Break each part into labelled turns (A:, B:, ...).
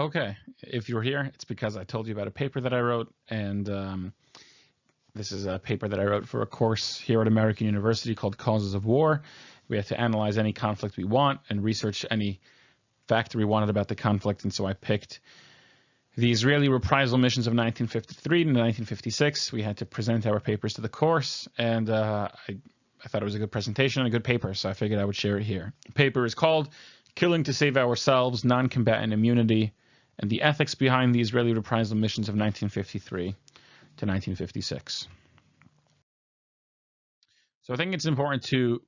A: Okay, if you're here, it's because I told you about a paper that I wrote, and this is a paper that I wrote for a course here at American University called Causes of War. We had to analyze any conflict we want and research any fact we wanted about the conflict, and so I picked the Israeli reprisal missions of 1953 to 1956. We had to present our papers to the course, and I thought it was a good presentation and a good paper, so I figured I would share it here. The paper is called Killing to Save Ourselves, Noncombatant Immunity, and the Ethics Behind the Israeli Reprisal Missions of 1953 to 1956. So I think it's important to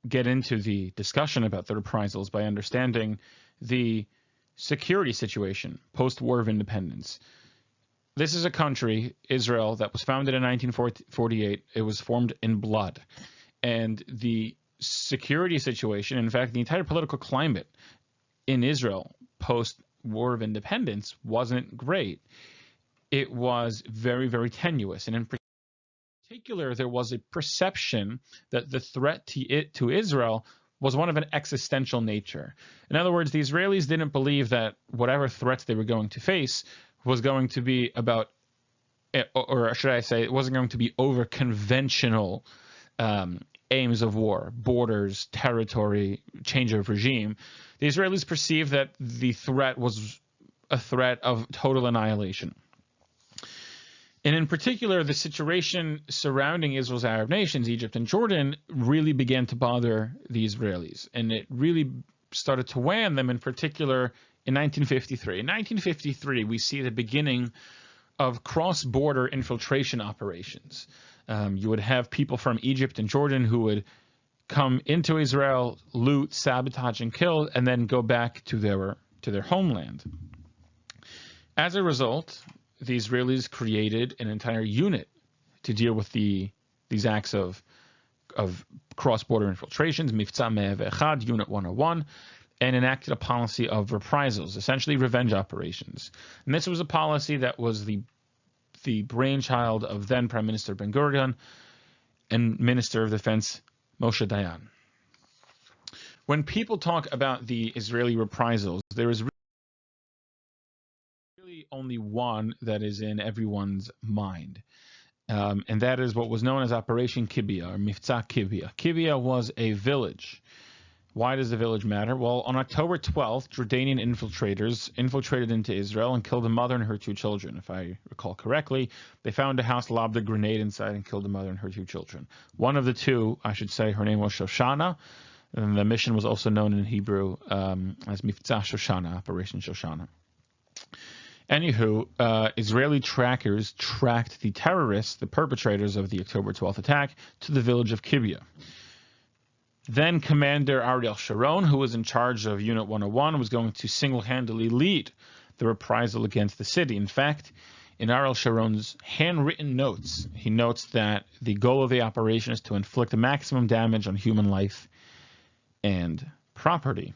A: get into the discussion about the reprisals by understanding the security situation post-war of independence. This is a country, Israel, that was founded in 1948. It was formed in blood. And the security situation, in fact, the entire political climate in Israel post-war of independence wasn't great. It was very, very tenuous. And in particular, there was a perception that the threat to Israel was one of an existential nature. In other words, the Israelis didn't believe that whatever threats they were going to face was going to be about, or should I say, it wasn't going to be over conventional aims of war, borders, territory, change of regime. The Israelis perceived that the threat was a threat of total annihilation. And in particular, the situation surrounding Israel's Arab nations, Egypt and Jordan, really began to bother the Israelis. And it really started to weigh on them, in particular, in 1953. In 1953, we see the beginning of cross-border infiltration operations. You would have people from Egypt and Jordan who would come into Israel, loot, sabotage, and kill, and then go back to their homeland. As a result, the Israelis created an entire unit to deal with these acts of cross-border infiltrations, Mifza 101, Unit 101, and enacted a policy of reprisals, essentially revenge operations. And this was a policy that was the brainchild of then Prime Minister Ben-Gurion and Minister of Defense Moshe Dayan. When people talk about the Israeli reprisals, there is really only one that is in everyone's mind. And that is what was known as Operation Kibbia, or Mifza Kibbia. Kibbia was a village. Why does the village matter? Well, on October 12th, Jordanian infiltrators infiltrated into Israel and killed a mother and her two children. If I recall correctly, they found a house, lobbed a grenade inside, and killed a mother and her two children. One of the two, I should say, her name was Shoshana, and the mission was also known in Hebrew as Mifza Shoshana, Operation Shoshana. Anywho, Israeli trackers tracked the terrorists, the perpetrators of the October 12th attack, to the village of Kibbia. Then Commander Ariel Sharon, who was in charge of Unit 101, was going to single-handedly lead the reprisal against the city. In fact, in Ariel Sharon's handwritten notes, he notes that the goal of the operation is to inflict maximum damage on human life and property.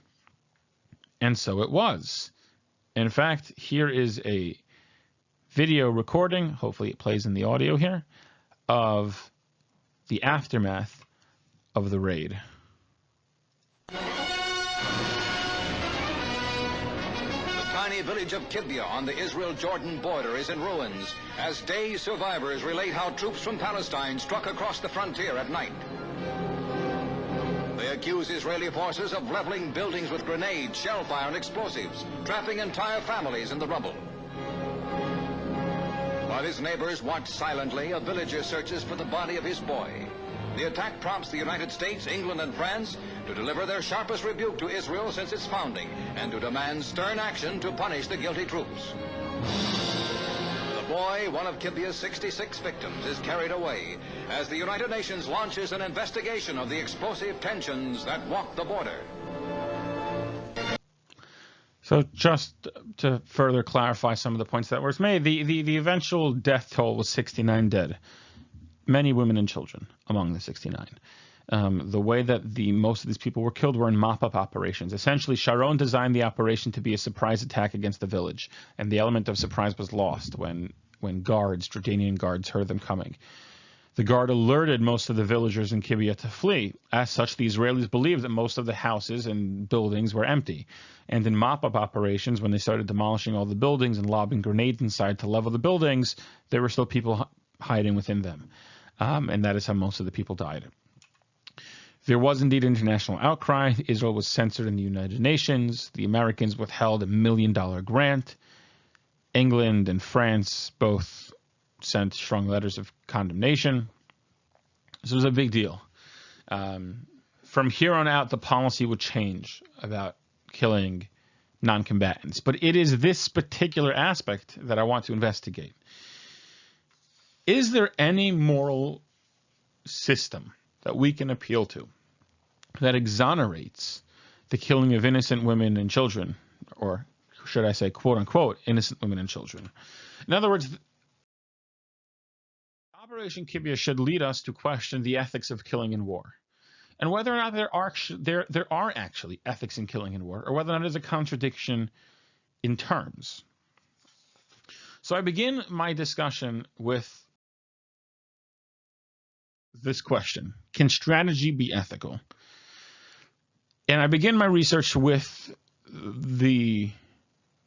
A: And so it was. In fact, here is a video recording, hopefully it plays in the audio here, of the aftermath of the raid.
B: The tiny village of Kibbia on the Israel-Jordan border is in ruins as day survivors relate how troops from Palestine struck across the frontier at night. They accuse Israeli forces of leveling buildings with grenades, shellfire, and explosives, trapping entire families in the rubble. While his neighbors watch silently, a villager searches for the body of his boy. The attack prompts the United States, England, and France to deliver their sharpest rebuke to Israel since its founding and to demand stern action to punish the guilty troops. The boy, one of Kibbia's 66 victims, is carried away as the United Nations launches an investigation of the explosive tensions that walk the border.
A: So just to further clarify some of the points that were made, the eventual death toll was 69 dead. Many women and children among the 69. The way that most of these people were killed were in mop-up operations. Essentially, Sharon designed the operation to be a surprise attack against the village, and the element of surprise was lost when Jordanian guards heard them coming. The guard alerted most of the villagers in Kibbutz to flee. As such, the Israelis believed that most of the houses and buildings were empty. And in mop-up operations, when they started demolishing all the buildings and lobbing grenades inside to level the buildings, there were still people hiding within them. And that is how most of the people died. There was indeed international outcry. Israel was censored in the United Nations. The Americans withheld $1 million grant. England and France both sent strong letters of condemnation. This was a big deal. From here on out, the policy would change about killing non-combatants. But it is this particular aspect that I want to investigate. Is there any moral system that we can appeal to that exonerates the killing of innocent women and children, or should I say, quote-unquote, innocent women and children? In other words, Operation Kibbutz should lead us to question the ethics of killing in war, and whether or not there are actually ethics in killing in war, or whether or not there's a contradiction in terms. So I begin my discussion with this question: can strategy be ethical? And I begin my research with the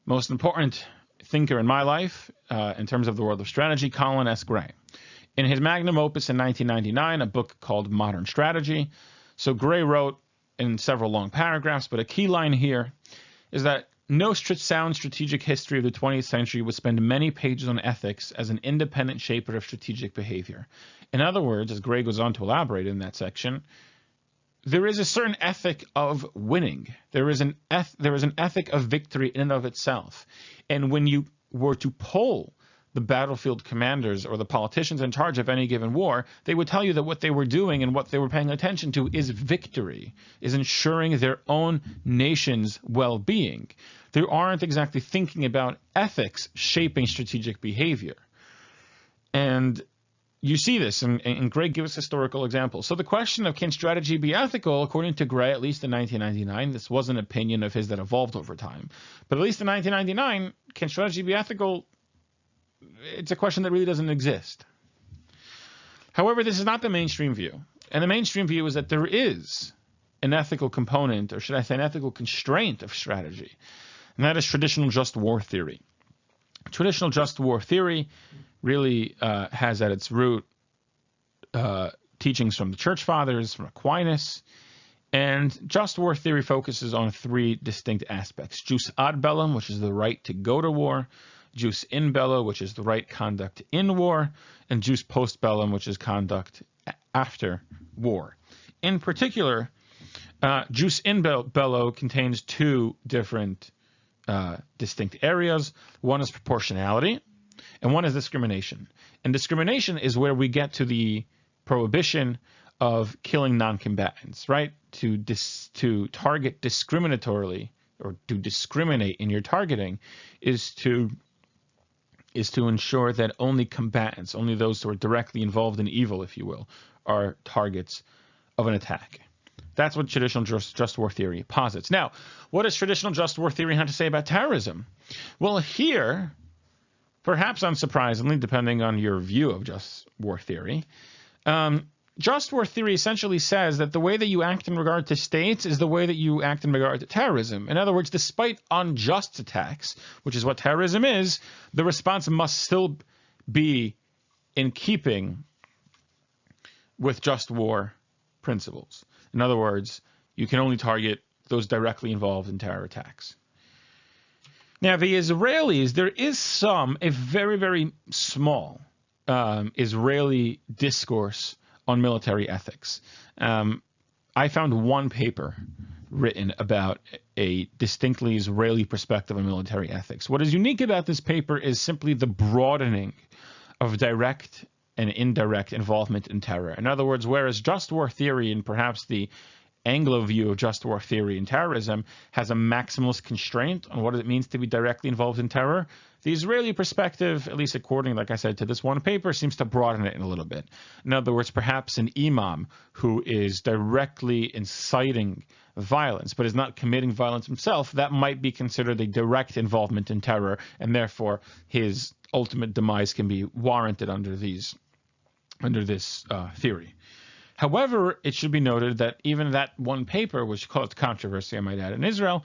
A: most important thinker in my life in terms of the world of strategy, Colin S. Gray. In his magnum opus in 1999, a book called Modern Strategy. So Gray wrote in several long paragraphs, but a key line here is that no sound strategic history of the 20th century would spend many pages on ethics as an independent shaper of strategic behavior. In other words, as Gray goes on to elaborate in that section, there is a certain ethic of winning. There is an ethic of victory in and of itself. And when you were to poll the battlefield commanders or the politicians in charge of any given war, they would tell you that what they were doing and what they were paying attention to is victory, is ensuring their own nation's well-being. They aren't exactly thinking about ethics shaping strategic behavior. And you see this, and Gray gives historical examples. So the question of can strategy be ethical, according to Gray, at least in 1999, this was an opinion of his that evolved over time, but at least in 1999, can strategy be ethical? It's a question that really doesn't exist. However, this is not the mainstream view. And the mainstream view is that there is an ethical component, or should I say an ethical constraint of strategy, and that is traditional just war theory. Traditional just war theory really has at its root teachings from the Church Fathers, from Aquinas, and just war theory focuses on three distinct aspects: jus ad bellum, which is the right to go to war; jus in bello, which is the right conduct in war; and jus post bellum, which is conduct after war. In particular, jus in bello contains two different distinct areas. One is proportionality, and one is discrimination. And discrimination is where we get to the prohibition of killing non-combatants, right? To target discriminatorily, or to discriminate in your targeting, is to ensure that only combatants, only those who are directly involved in evil, if you will, are targets of an attack. That's what traditional just war theory posits. Now, what does traditional just war theory have to say about terrorism? Well, here, perhaps unsurprisingly, depending on your view of just war theory, just war theory essentially says that the way that you act in regard to states is the way that you act in regard to terrorism. In other words, despite unjust attacks, which is what terrorism is, the response must still be in keeping with just war principles. In other words, you can only target those directly involved in terror attacks. Now, the Israelis, there is a very, very small Israeli discourse on military ethics. I found one paper written about a distinctly Israeli perspective on military ethics. What is unique about this paper is simply the broadening of direct and indirect involvement in terror. In other words, whereas just war theory and perhaps the Anglo view of just war theory and terrorism has a maximalist constraint on what it means to be directly involved in terror, the Israeli perspective, at least according, like I said, to this one paper, seems to broaden it in a little bit. In other words, perhaps an imam who is directly inciting violence but is not committing violence himself, that might be considered a direct involvement in terror, and therefore his ultimate demise can be warranted under these under this theory. However, it should be noted that even that one paper, which caused controversy, I might add, in Israel,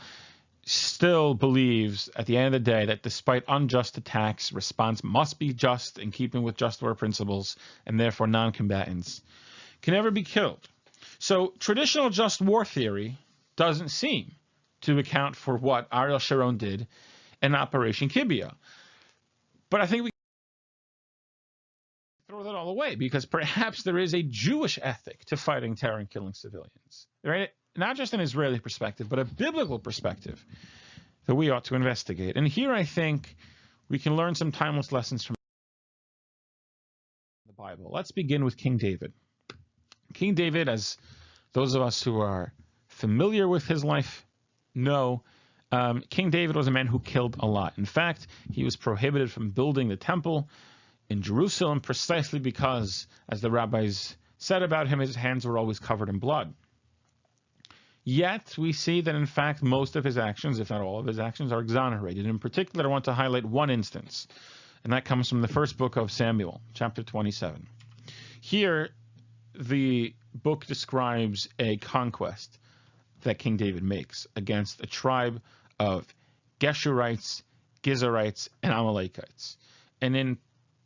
A: still believes at the end of the day that despite unjust attacks, response must be just in keeping with just war principles, and therefore non-combatants can never be killed. So traditional just war theory doesn't seem to account for what Ariel Sharon did in Operation Kibbutz. But I think we throw that all away, because perhaps there is a Jewish ethic to fighting terror and killing civilians, right? Not just an Israeli perspective, but a biblical perspective that we ought to investigate. And here I think we can learn some timeless lessons from the Bible. Let's begin with King David. King David, as those of us who are familiar with his life know, King David was a man who killed a lot. In fact, he was prohibited from building the temple in Jerusalem precisely because, as the rabbis said about him, his hands were always covered in blood. Yet, we see that, in fact, most of his actions, if not all of his actions, are exonerated. In particular, I want to highlight one instance, and that comes from the first book of Samuel, chapter 27. Here, the book describes a conquest that King David makes against a tribe of Geshurites, Gizarites, and Amalekites. And in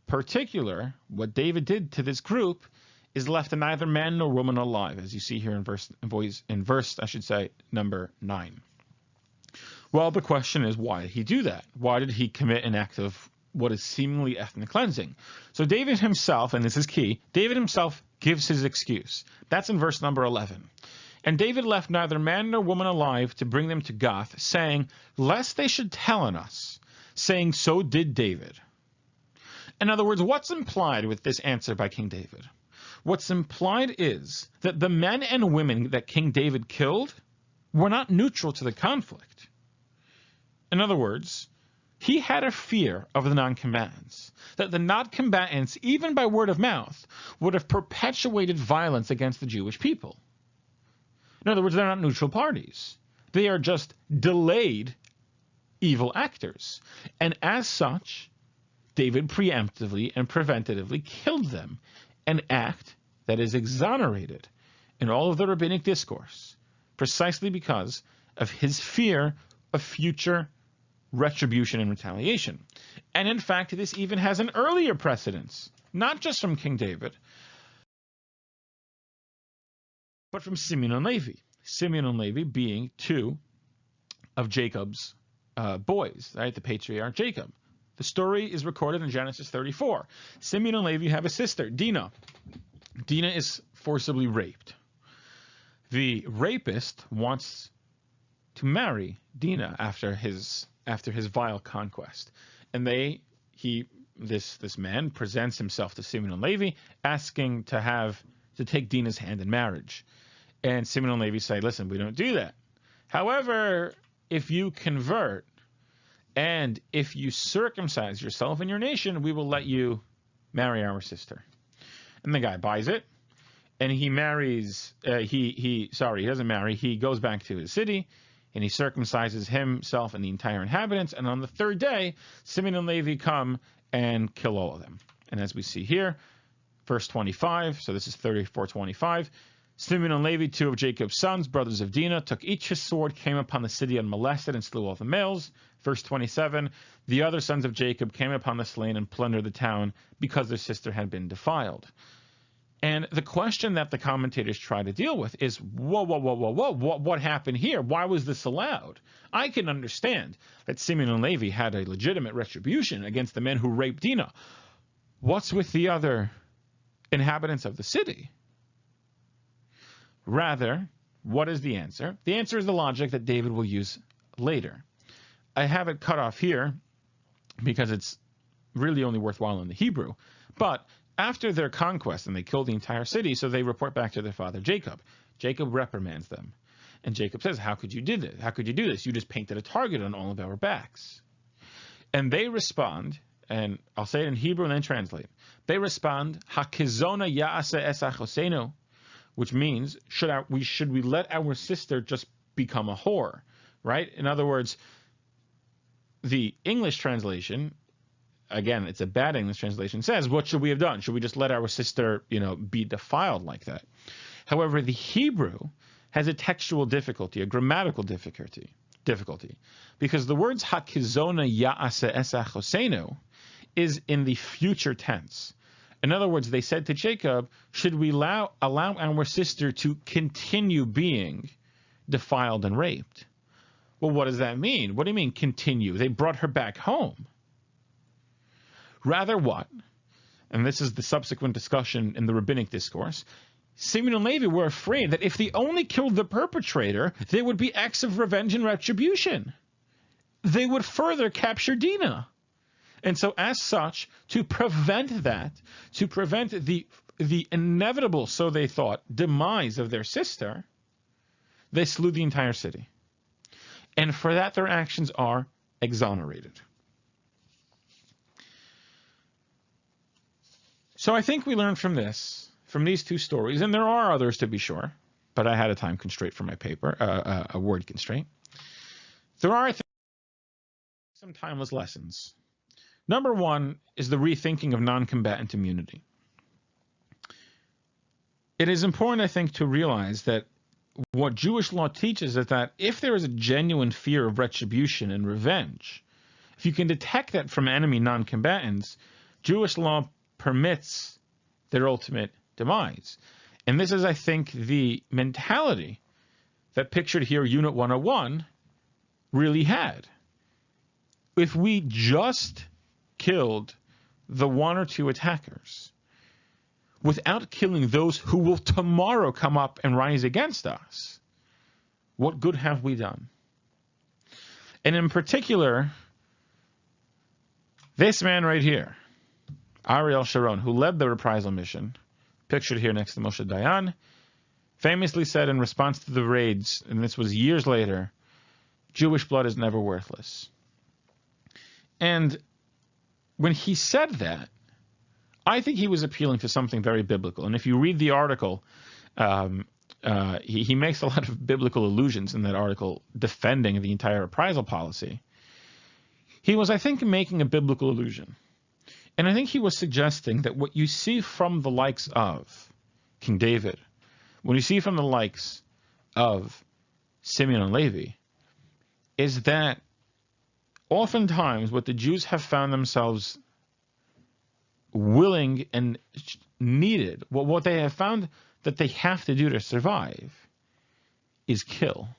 A: particular, what David did to this group is left neither man nor woman alive, as you see here in verse number 9. Well, the question is, why did he do that? Why did he commit an act of what is seemingly ethnic cleansing? So David himself, and this is key, David himself gives his excuse. That's in verse number 11. And David left neither man nor woman alive to bring them to Gath, saying, lest they should tell on us, saying, so did David. In other words, what's implied with this answer by King David? What's implied is that the men and women that King David killed were not neutral to the conflict. In other words, he had a fear of the non-combatants, that the non-combatants, even by word of mouth, would have perpetuated violence against the Jewish people. In other words, they're not neutral parties. They are just delayed evil actors. And as such, David preemptively and preventatively killed them, an act that is exonerated in all of the rabbinic discourse, precisely because of his fear of future retribution and retaliation. And in fact, this even has an earlier precedence, not just from King David, but from Simeon and Levi. Simeon and Levi being two of Jacob's boys, right? The patriarch Jacob. The story is recorded in Genesis 34. Simeon and Levi have a sister, Dinah. Dinah is forcibly raped. The rapist wants to marry Dinah after his vile conquest, and this man presents himself to Simeon and Levi, asking to take Dinah's hand in marriage. And Simeon and Levi say, "Listen, we don't do that. However, if you convert and if you circumcise yourself and your nation, we will let you marry our sister." And the guy buys it, and he marries. He doesn't marry. He goes back to his city, and he circumcises himself and the entire inhabitants. And on the third day, Simeon and Levi come and kill all of them. And as we see here, verse 25. So this is 34:25. Simeon and Levi, two of Jacob's sons, brothers of Dinah, took each his sword, came upon the city unmolested, and slew all the males. Verse 27, the other sons of Jacob came upon the slain and plundered the town because their sister had been defiled. And the question that the commentators try to deal with is, whoa, what happened here? Why was this allowed? I can understand that Simeon and Levi had a legitimate retribution against the men who raped Dinah. What's with the other inhabitants of the city? Rather, what is the answer? The answer is the logic that David will use later. I have it cut off here because it's really only worthwhile in the Hebrew. But after their conquest, and they kill the entire city, so they report back to their father Jacob. Jacob reprimands them. And Jacob says, how could you do this? How could you do this? You just painted a target on all of our backs. And they respond, and I'll say it in Hebrew and then translate. They respond, Hakizona ya'ase es achosenu, which means, should we let our sister just become a whore, right? In other words, the English translation again, it's a bad English translation, says, what should we have done? Should we just let our sister, be defiled like that? However, the Hebrew has a textual difficulty, a grammatical difficulty, because the words hakizona ya'ase esachosenu is in the future tense. In other words, they said to Jacob, should we allow our sister to continue being defiled and raped? Well, what does that mean? What do you mean continue? They brought her back home. Rather what? And this is the subsequent discussion in the rabbinic discourse. Simeon and Levi were afraid that if they only killed the perpetrator, there would be acts of revenge and retribution. They would further capture Dinah. And so as such, to prevent that, to prevent the inevitable, so they thought, demise of their sister, they slew the entire city. And for that, their actions are exonerated. So I think we learned from these two stories, and there are others to be sure, but I had a time constraint for my paper, a word constraint. There are some timeless lessons. Number one is the rethinking of non-combatant immunity. It is important, I think, to realize that what Jewish law teaches is that if there is a genuine fear of retribution and revenge, if you can detect that from enemy non-combatants, Jewish law permits their ultimate demise. And this is, I think, the mentality that pictured here Unit 101 really had. If we just killed the one or two attackers without killing those who will tomorrow come up and rise against us, what good have we done? And in particular, this man right here, Ariel Sharon, who led the reprisal mission, pictured here next to Moshe Dayan, famously said in response to the raids, and this was years later, Jewish blood is never worthless. And when he said that, I think he was appealing to something very biblical. And if you read the article, he makes a lot of biblical allusions in that article defending the entire reprisal policy. He was, I think, making a biblical allusion. And I think he was suggesting that what you see from the likes of King David, when you see from the likes of Simeon and Levi, is that oftentimes what the Jews have found themselves willing and needed, what they have found that they have to do to survive, is kill.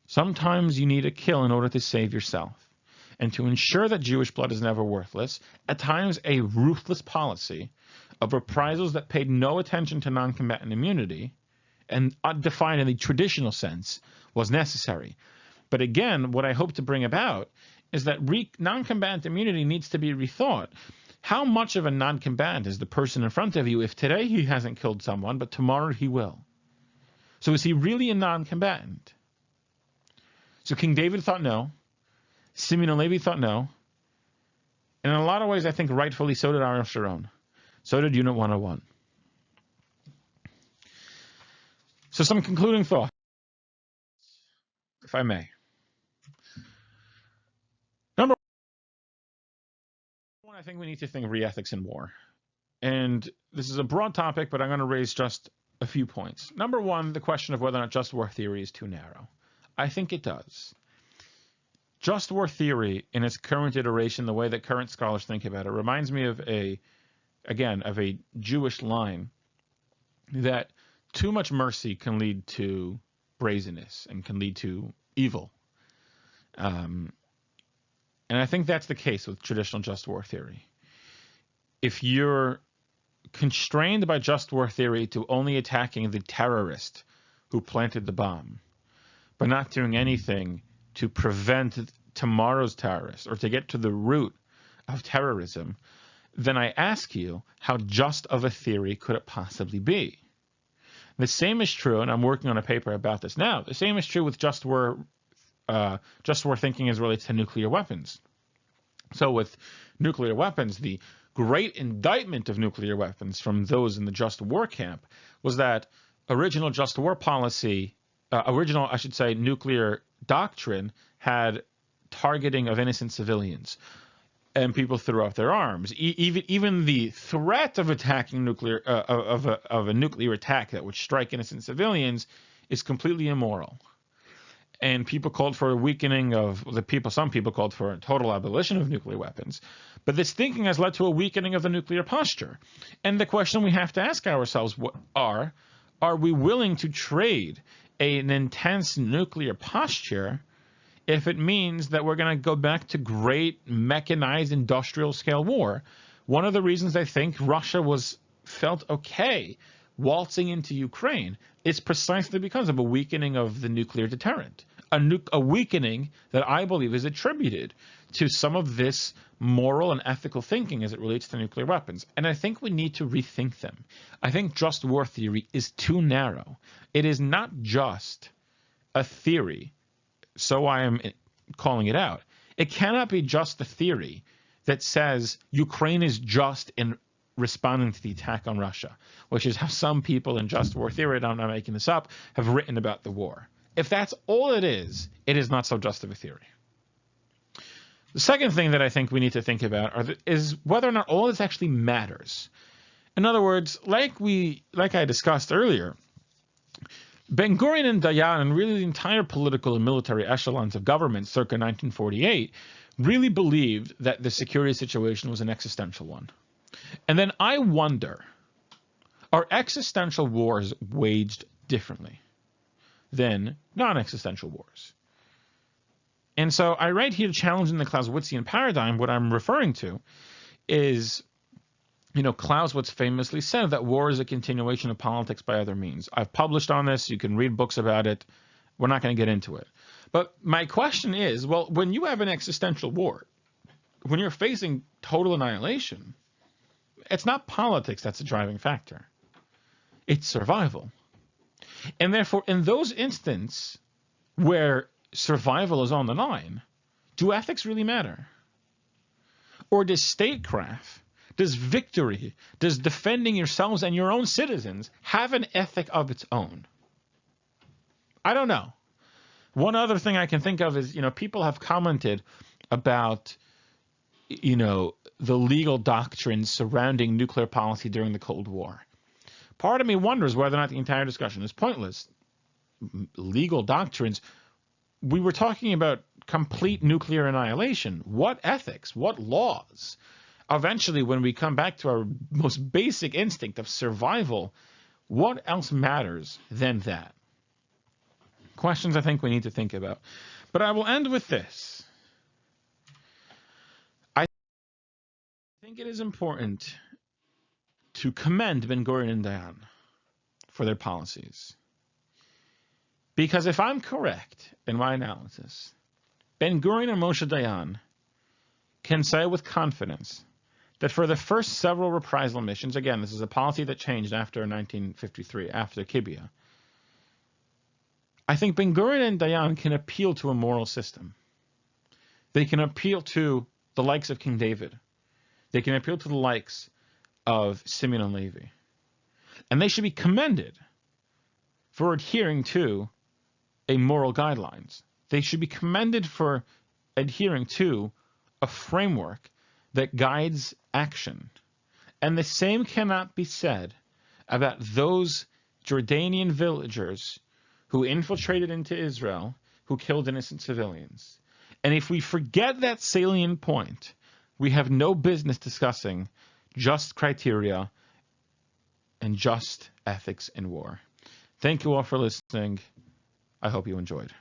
A: Sometimes you need to kill in order to save yourself. And to ensure that Jewish blood is never worthless, at times a ruthless policy of reprisals that paid no attention to non-combatant immunity, and defined in the traditional sense, was necessary. But again, what I hope to bring about is that non-combatant immunity needs to be rethought. How much of a non-combatant is the person in front of you if today he hasn't killed someone, but tomorrow he will? So is he really a non-combatant? So King David thought no. Simeon and Levi thought no. And in a lot of ways, I think rightfully so did Ariel Sharon. So did Unit 101. So some concluding thoughts, if I may. Number one, I think we need to think of re-ethics in war. And this is a broad topic, but I'm going to raise just a few points. Number one, the question of whether or not just war theory is too narrow. I think it does. Just war theory in its current iteration, the way that current scholars think about it, reminds me of a Jewish line that too much mercy can lead to brazenness and can lead to evil. And I think that's the case with traditional just war theory. If you're constrained by just war theory to only attacking the terrorist who planted the bomb, but not doing anything to prevent tomorrow's terrorists or to get to the root of terrorism, then I ask you, how just of a theory could it possibly be? The same is true, and I'm working on a paper about this now, the same is true with just war thinking as relates to nuclear weapons. So with nuclear weapons, the great indictment of nuclear weapons from those in the just war camp was that original just war policy, nuclear doctrine had targeting of innocent civilians. and people threw up their arms. Even the threat of attacking of a nuclear attack that would strike innocent civilians is completely immoral. And people called for a weakening of some people called for a total abolition of nuclear weapons. But this thinking has led to a weakening of the nuclear posture. And the question we have to ask ourselves are we willing to trade an intense nuclear posture if it means that we're going to go back to great mechanized industrial scale war? One of the reasons I think Russia felt okay waltzing into Ukraine is precisely because of a weakening of the nuclear deterrent, a weakening that I believe is attributed to some of this moral and ethical thinking as it relates to nuclear weapons. And I think we need to rethink them. I think just war theory is too narrow. It is not just a theory, so I am calling it out. It cannot be just a theory that says Ukraine is just in responding to the attack on Russia, which is how some people in just war theory, and I'm not making this up, have written about the war. If that's all it is not so just of a theory. The second thing that I think we need to think about is whether or not all this actually matters. In other words, like I discussed earlier, Ben-Gurion and Dayan and really the entire political and military echelons of government circa 1948 really believed that the security situation was an existential one. And then I wonder, are existential wars waged differently than non-existential wars? And so I write here, challenging the Clausewitzian paradigm. What I'm referring to is, Clausewitz famously said that war is a continuation of politics by other means. I've published on this. You can read books about it. We're not going to get into it. But my question is, well, when you have an existential war, when you're facing total annihilation, it's not politics that's a driving factor. It's survival. And therefore, in those instances where survival is on the line, do ethics really matter? Or does statecraft, does victory, does defending yourselves and your own citizens have an ethic of its own? I don't know. One other thing I can think of is, people have commented about, the legal doctrines surrounding nuclear policy during the Cold War. Part of me wonders whether or not the entire discussion is pointless. Legal doctrines, we were talking about complete nuclear annihilation. What ethics? What laws? Eventually, when we come back to our most basic instinct of survival, what else matters than that? Questions I think we need to think about. But I will end with this. I think it is important to commend Ben-Gurion and Dayan for their policies. Because if I'm correct in my analysis, Ben-Gurion and Moshe Dayan can say with confidence that for the first several reprisal missions, again, this is a policy that changed after 1953, after Kibia, I think Ben-Gurion and Dayan can appeal to a moral system. They can appeal to the likes of King David. They can appeal to the likes of Simeon and Levi. And they should be commended for adhering to a moral guidelines. They should be commended for adhering to a framework that guides action. And the same cannot be said about those Jordanian villagers who infiltrated into Israel, who killed innocent civilians. And if we forget that salient point, we have no business discussing just criteria and just ethics in war. Thank you all for listening. I hope you enjoyed.